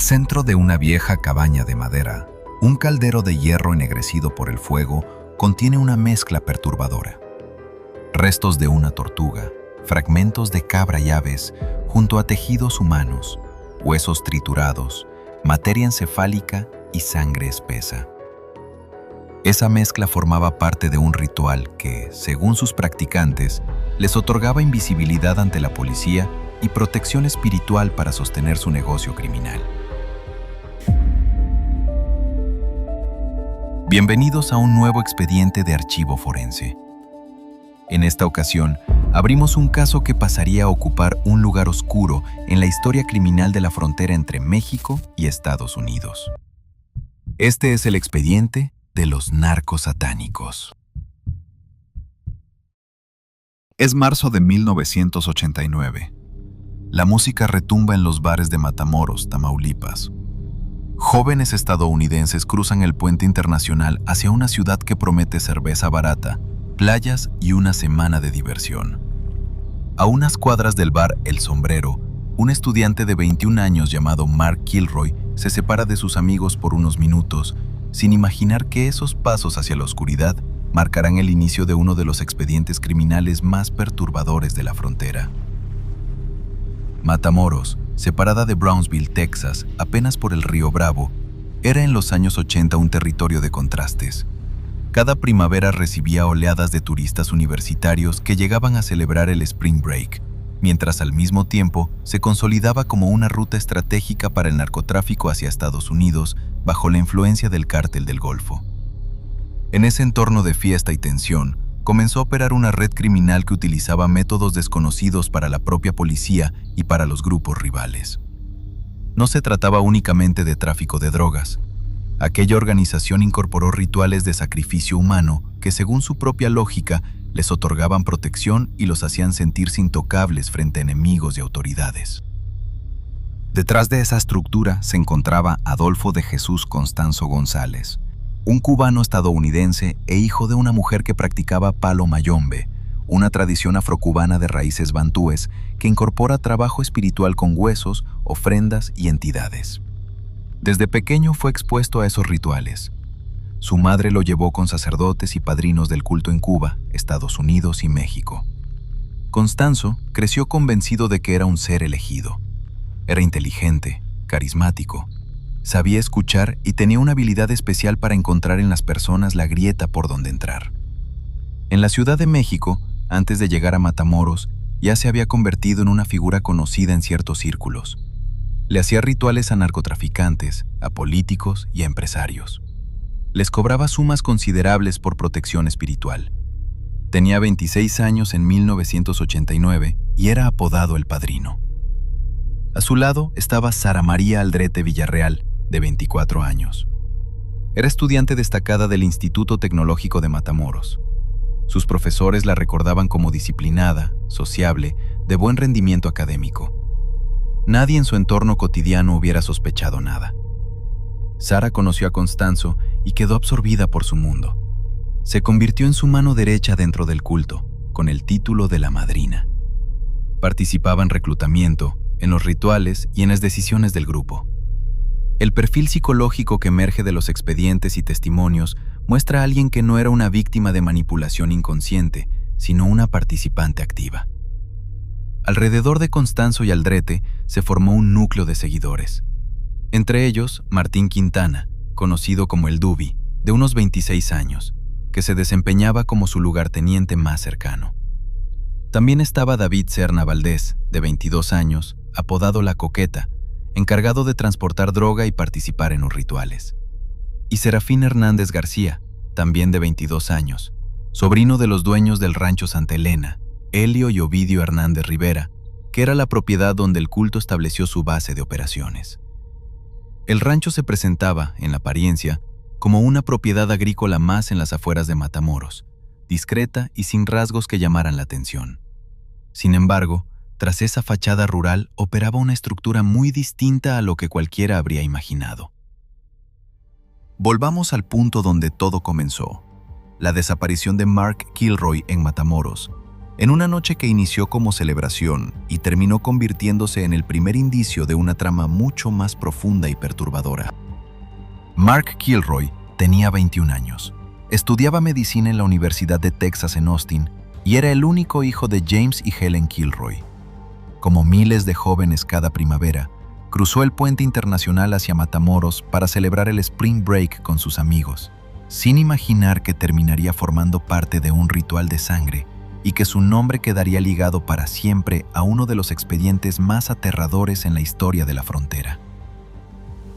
el centro de una vieja cabaña de madera, un caldero de hierro ennegrecido por el fuego contiene una mezcla perturbadora. Restos de una tortuga, fragmentos de cabra y aves, junto a tejidos humanos, huesos triturados, materia encefálica y sangre espesa. Esa mezcla formaba parte de un ritual que, según sus practicantes, les otorgaba invisibilidad ante la policía y protección espiritual para sostener su negocio criminal. Bienvenidos a un nuevo expediente de archivo forense. En esta ocasión, abrimos un caso que pasaría a ocupar un lugar oscuro en la historia criminal de la frontera entre México y Estados Unidos. Este es el expediente de los narcos satánicos. Es marzo de 1989. La música retumba en los bares de Matamoros, Tamaulipas. Jóvenes estadounidenses cruzan el puente internacional hacia una ciudad que promete cerveza barata, playas y una semana de diversión. A unas cuadras del bar El Sombrero, un estudiante de 21 años llamado Mark Kilroy se separa de sus amigos por unos minutos, sin imaginar que esos pasos hacia la oscuridad marcarán el inicio de uno de los expedientes criminales más perturbadores de la frontera. Matamoros, separada de Brownsville, Texas, apenas por el río Bravo, era en los años 80 un territorio de contrastes. Cada primavera recibía oleadas de turistas universitarios que llegaban a celebrar el Spring Break, mientras al mismo tiempo se consolidaba como una ruta estratégica para el narcotráfico hacia Estados Unidos bajo la influencia del Cártel del Golfo. En ese entorno de fiesta y tensión, comenzó a operar una red criminal que utilizaba métodos desconocidos para la propia policía y para los grupos rivales. No se trataba únicamente de tráfico de drogas. Aquella organización incorporó rituales de sacrificio humano que, según su propia lógica, les otorgaban protección y los hacían sentirse intocables frente a enemigos y autoridades. Detrás de esa estructura se encontraba Adolfo de Jesús Constanzo González, un cubano estadounidense e hijo de una mujer que practicaba palo mayombe, una tradición afrocubana de raíces bantúes que incorpora trabajo espiritual con huesos, ofrendas y entidades. Desde pequeño fue expuesto a esos rituales. Su madre lo llevó con sacerdotes y padrinos del culto en Cuba, Estados Unidos y México. Constanzo creció convencido de que era un ser elegido. Era inteligente, carismático, sabía escuchar y tenía una habilidad especial para encontrar en las personas la grieta por donde entrar. En la Ciudad de México, antes de llegar a Matamoros, ya se había convertido en una figura conocida en ciertos círculos. Le hacía rituales a narcotraficantes, a políticos y a empresarios. Les cobraba sumas considerables por protección espiritual. Tenía 26 años en 1989 y era apodado El Padrino. A su lado estaba Sara María Aldrete Villarreal, de 24 años. Era estudiante destacada del Instituto Tecnológico de Matamoros. Sus profesores la recordaban como disciplinada, sociable, de buen rendimiento académico. Nadie en su entorno cotidiano hubiera sospechado nada. Sara conoció a Constanzo y quedó absorbida por su mundo. Se convirtió en su mano derecha dentro del culto, con el título de la madrina. Participaba en reclutamiento, en los rituales y en las decisiones del grupo. El perfil psicológico que emerge de los expedientes y testimonios muestra a alguien que no era una víctima de manipulación inconsciente, sino una participante activa. Alrededor de Constanzo y Aldrete se formó un núcleo de seguidores. Entre ellos, Martín Quintana, conocido como el Dubi, de unos 26 años, que se desempeñaba como su lugarteniente más cercano. También estaba David Serna Valdés, de 22 años, apodado La Coqueta, encargado de transportar droga y participar en los rituales. Y Serafín Hernández García, también de 22 años, sobrino de los dueños del rancho Santa Elena, Helio y Ovidio Hernández Rivera, que era la propiedad donde el culto estableció su base de operaciones. El rancho se presentaba, en la apariencia, como una propiedad agrícola más en las afueras de Matamoros, discreta y sin rasgos que llamaran la atención. Sin embargo, tras esa fachada rural operaba una estructura muy distinta a lo que cualquiera habría imaginado. Volvamos al punto donde todo comenzó, la desaparición de Mark Kilroy en Matamoros, en una noche que inició como celebración y terminó convirtiéndose en el primer indicio de una trama mucho más profunda y perturbadora. Mark Kilroy tenía 21 años. Estudiaba medicina en la Universidad de Texas en Austin y era el único hijo de James y Helen Kilroy. Como miles de jóvenes cada primavera, cruzó el puente internacional hacia Matamoros para celebrar el Spring Break con sus amigos, sin imaginar que terminaría formando parte de un ritual de sangre y que su nombre quedaría ligado para siempre a uno de los expedientes más aterradores en la historia de la frontera.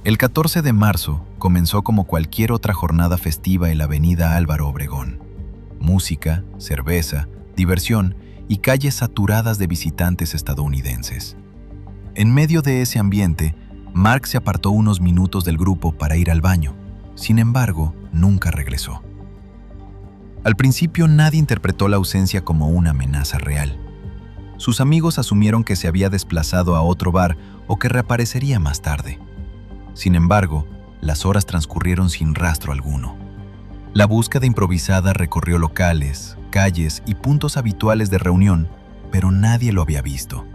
El 14 de marzo comenzó como cualquier otra jornada festiva en la avenida Álvaro Obregón. Música, cerveza, diversión y calles saturadas de visitantes estadounidenses. En medio de ese ambiente, Mark se apartó unos minutos del grupo para ir al baño. Sin embargo, nunca regresó. Al principio nadie interpretó la ausencia como una amenaza real. Sus amigos asumieron que se había desplazado a otro bar o que reaparecería más tarde. Sin embargo, las horas transcurrieron sin rastro alguno. La búsqueda improvisada recorrió locales, calles y puntos habituales de reunión, pero nadie lo había visto.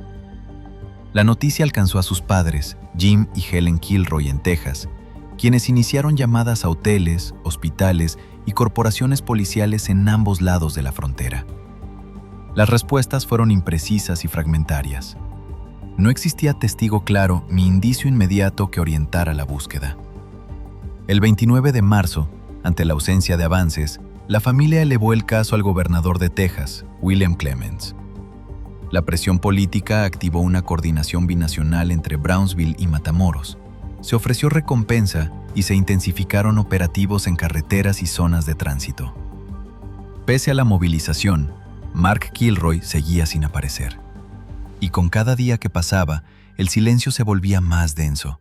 La noticia alcanzó a sus padres, Jim y Helen Kilroy en Texas, quienes iniciaron llamadas a hoteles, hospitales y corporaciones policiales en ambos lados de la frontera. Las respuestas fueron imprecisas y fragmentarias. No existía testigo claro ni indicio inmediato que orientara la búsqueda. El 29 de marzo, ante la ausencia de avances, la familia elevó el caso al gobernador de Texas, William Clements. La presión política activó una coordinación binacional entre Brownsville y Matamoros. Se ofreció recompensa y se intensificaron operativos en carreteras y zonas de tránsito. Pese a la movilización, Mark Kilroy seguía sin aparecer. Y con cada día que pasaba, el silencio se volvía más denso.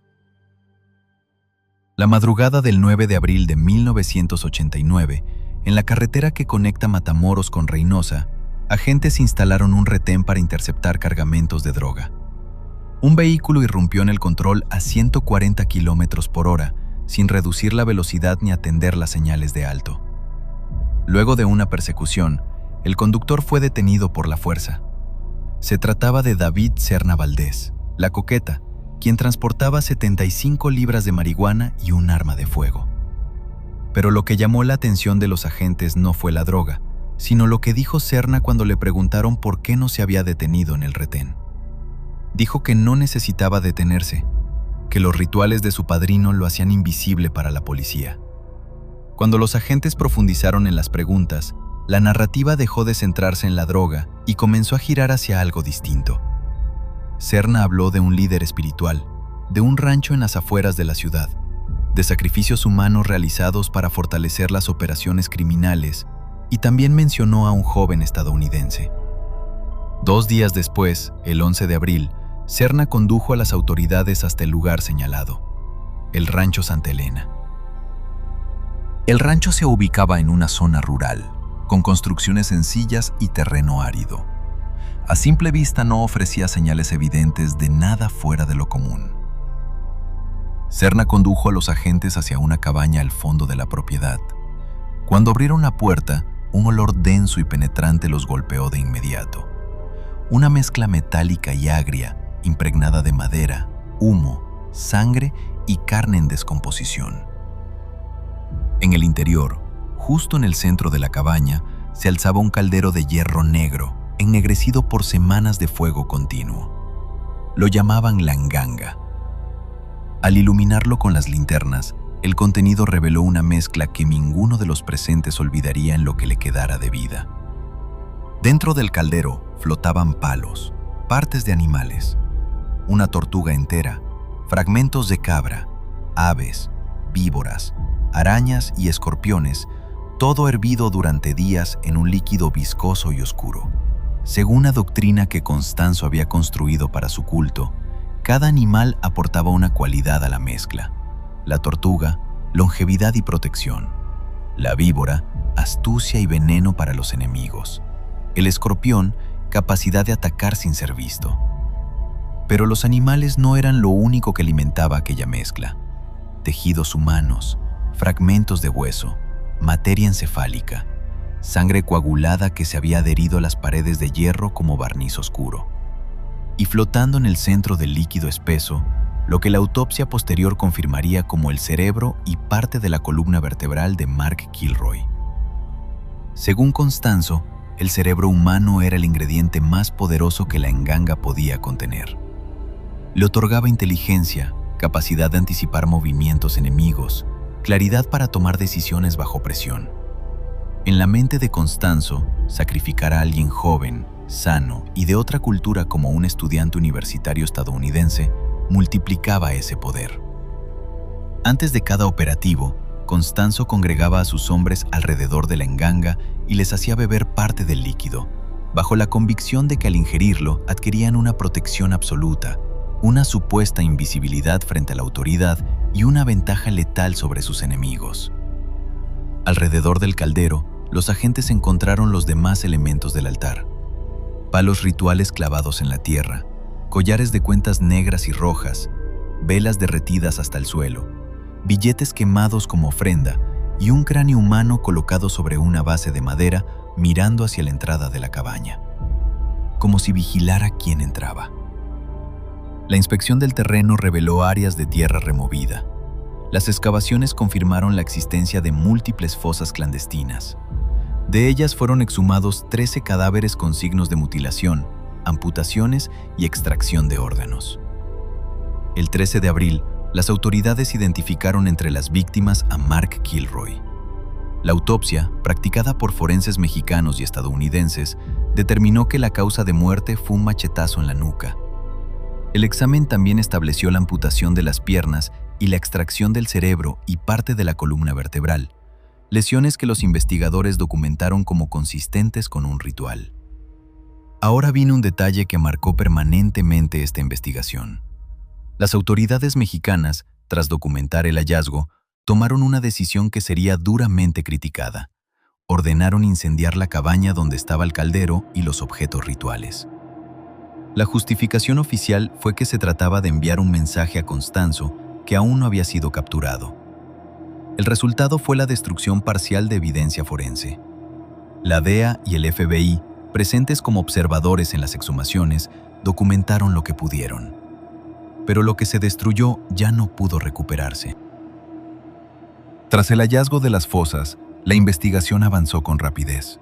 La madrugada del 9 de abril de 1989, en la carretera que conecta Matamoros con Reynosa, agentes instalaron un retén para interceptar cargamentos de droga. Un vehículo irrumpió en el control a 140 kilómetros por hora, sin reducir la velocidad ni atender las señales de alto. Luego de una persecución, el conductor fue detenido por la fuerza. Se trataba de David Serna Valdés, la coqueta, quien transportaba 75 libras de marihuana y un arma de fuego. Pero lo que llamó la atención de los agentes no fue la droga, sino lo que dijo Serna cuando le preguntaron por qué no se había detenido en el retén. Dijo que no necesitaba detenerse, que los rituales de su padrino lo hacían invisible para la policía. Cuando los agentes profundizaron en las preguntas, la narrativa dejó de centrarse en la droga y comenzó a girar hacia algo distinto. Serna habló de un líder espiritual, de un rancho en las afueras de la ciudad, de sacrificios humanos realizados para fortalecer las operaciones criminales, y también mencionó a un joven estadounidense. 2 días después, el 11 de abril, Serna condujo a las autoridades hasta el lugar señalado, el Rancho Santa Elena. El rancho se ubicaba en una zona rural, con construcciones sencillas y terreno árido. A simple vista no ofrecía señales evidentes de nada fuera de lo común. Serna condujo a los agentes hacia una cabaña al fondo de la propiedad. Cuando abrieron la puerta, un olor denso y penetrante los golpeó de inmediato. Una mezcla metálica y agria, impregnada de madera, humo, sangre y carne en descomposición. En el interior, justo en el centro de la cabaña, se alzaba un caldero de hierro negro, ennegrecido por semanas de fuego continuo. Lo llamaban langanga. Al iluminarlo con las linternas, el contenido reveló una mezcla que ninguno de los presentes olvidaría en lo que le quedara de vida. Dentro del caldero flotaban palos, partes de animales, una tortuga entera, fragmentos de cabra, aves, víboras, arañas y escorpiones, todo hervido durante días en un líquido viscoso y oscuro. Según la doctrina que Constanzo había construido para su culto, cada animal aportaba una cualidad a la mezcla. La tortuga, longevidad y protección. La víbora, astucia y veneno para los enemigos. El escorpión, capacidad de atacar sin ser visto. Pero los animales no eran lo único que alimentaba aquella mezcla. Tejidos humanos, fragmentos de hueso, materia encefálica, sangre coagulada que se había adherido a las paredes de hierro como barniz oscuro. Y flotando en el centro del líquido espeso, lo que la autopsia posterior confirmaría como el cerebro y parte de la columna vertebral de Mark Kilroy. Según Constanzo, el cerebro humano era el ingrediente más poderoso que la enganga podía contener. Le otorgaba inteligencia, capacidad de anticipar movimientos enemigos, claridad para tomar decisiones bajo presión. En la mente de Constanzo, sacrificar a alguien joven, sano y de otra cultura como un estudiante universitario estadounidense multiplicaba ese poder. Antes de cada operativo, Constanzo congregaba a sus hombres alrededor de la enganga y les hacía beber parte del líquido, bajo la convicción de que al ingerirlo adquirían una protección absoluta, una supuesta invisibilidad frente a la autoridad y una ventaja letal sobre sus enemigos. Alrededor del caldero, los agentes encontraron los demás elementos del altar: palos rituales clavados en la tierra, collares de cuentas negras y rojas, velas derretidas hasta el suelo, billetes quemados como ofrenda y un cráneo humano colocado sobre una base de madera mirando hacia la entrada de la cabaña, como si vigilara quién entraba. La inspección del terreno reveló áreas de tierra removida. Las excavaciones confirmaron la existencia de múltiples fosas clandestinas. De ellas fueron exhumados 13 cadáveres con signos de mutilación, amputaciones y extracción de órganos. El 13 de abril, las autoridades identificaron entre las víctimas a Mark Kilroy. La autopsia, practicada por forenses mexicanos y estadounidenses, determinó que la causa de muerte fue un machetazo en la nuca. El examen también estableció la amputación de las piernas y la extracción del cerebro y parte de la columna vertebral, lesiones que los investigadores documentaron como consistentes con un ritual. Ahora vino un detalle que marcó permanentemente esta investigación. Las autoridades mexicanas, tras documentar el hallazgo, tomaron una decisión que sería duramente criticada. Ordenaron incendiar la cabaña donde estaba el caldero y los objetos rituales. La justificación oficial fue que se trataba de enviar un mensaje a Constanzo que aún no había sido capturado. El resultado fue la destrucción parcial de evidencia forense. La DEA y el FBI, presentes como observadores en las exhumaciones, documentaron lo que pudieron. Pero lo que se destruyó ya no pudo recuperarse. Tras el hallazgo de las fosas, la investigación avanzó con rapidez.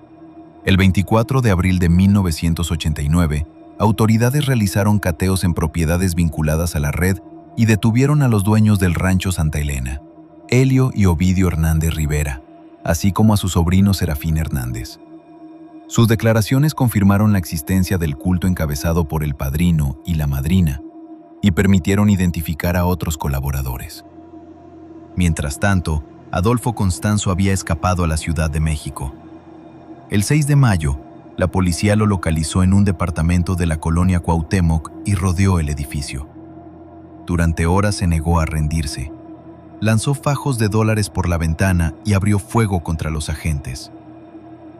El 24 de abril de 1989, autoridades realizaron cateos en propiedades vinculadas a la red y detuvieron a los dueños del rancho Santa Elena, Helio y Ovidio Hernández Rivera, así como a su sobrino Serafín Hernández. Sus declaraciones confirmaron la existencia del culto encabezado por el padrino y la madrina y permitieron identificar a otros colaboradores. Mientras tanto, Adolfo Constanzo había escapado a la Ciudad de México. El 6 de mayo, la policía lo localizó en un departamento de la colonia Cuauhtémoc y rodeó el edificio. Durante horas se negó a rendirse. Lanzó fajos de dólares por la ventana y abrió fuego contra los agentes.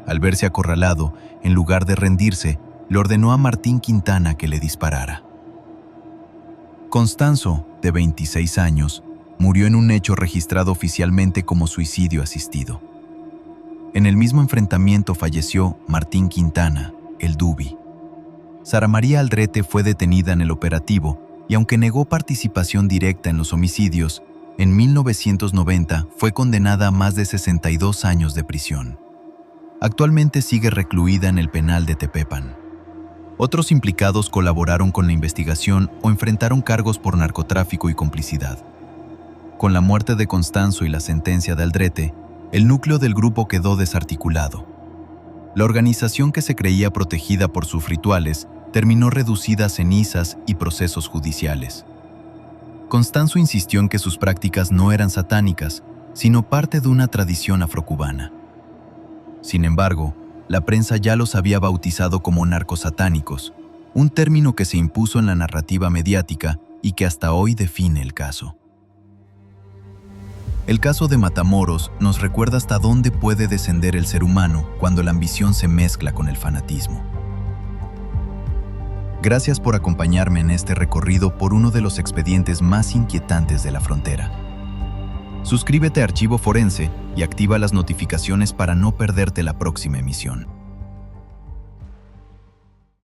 Al verse acorralado, en lugar de rendirse, le ordenó a Martín Quintana que le disparara. Constanzo, de 26 años, murió en un hecho registrado oficialmente como suicidio asistido. En el mismo enfrentamiento falleció Martín Quintana, el Dubi. Sara María Aldrete fue detenida en el operativo y aunque negó participación directa en los homicidios, en 1990 fue condenada a más de 62 años de prisión. Actualmente sigue recluida en el penal de Tepepan. Otros implicados colaboraron con la investigación o enfrentaron cargos por narcotráfico y complicidad. Con la muerte de Constanzo y la sentencia de Aldrete, el núcleo del grupo quedó desarticulado. La organización que se creía protegida por sus rituales terminó reducida a cenizas y procesos judiciales. Constanzo insistió en que sus prácticas no eran satánicas, sino parte de una tradición afrocubana. Sin embargo, la prensa ya los había bautizado como narcosatánicos, un término que se impuso en la narrativa mediática y que hasta hoy define el caso. El caso de Matamoros nos recuerda hasta dónde puede descender el ser humano cuando la ambición se mezcla con el fanatismo. Gracias por acompañarme en este recorrido por uno de los expedientes más inquietantes de la frontera. Suscríbete a Archivo Forense y activa las notificaciones para no perderte la próxima emisión.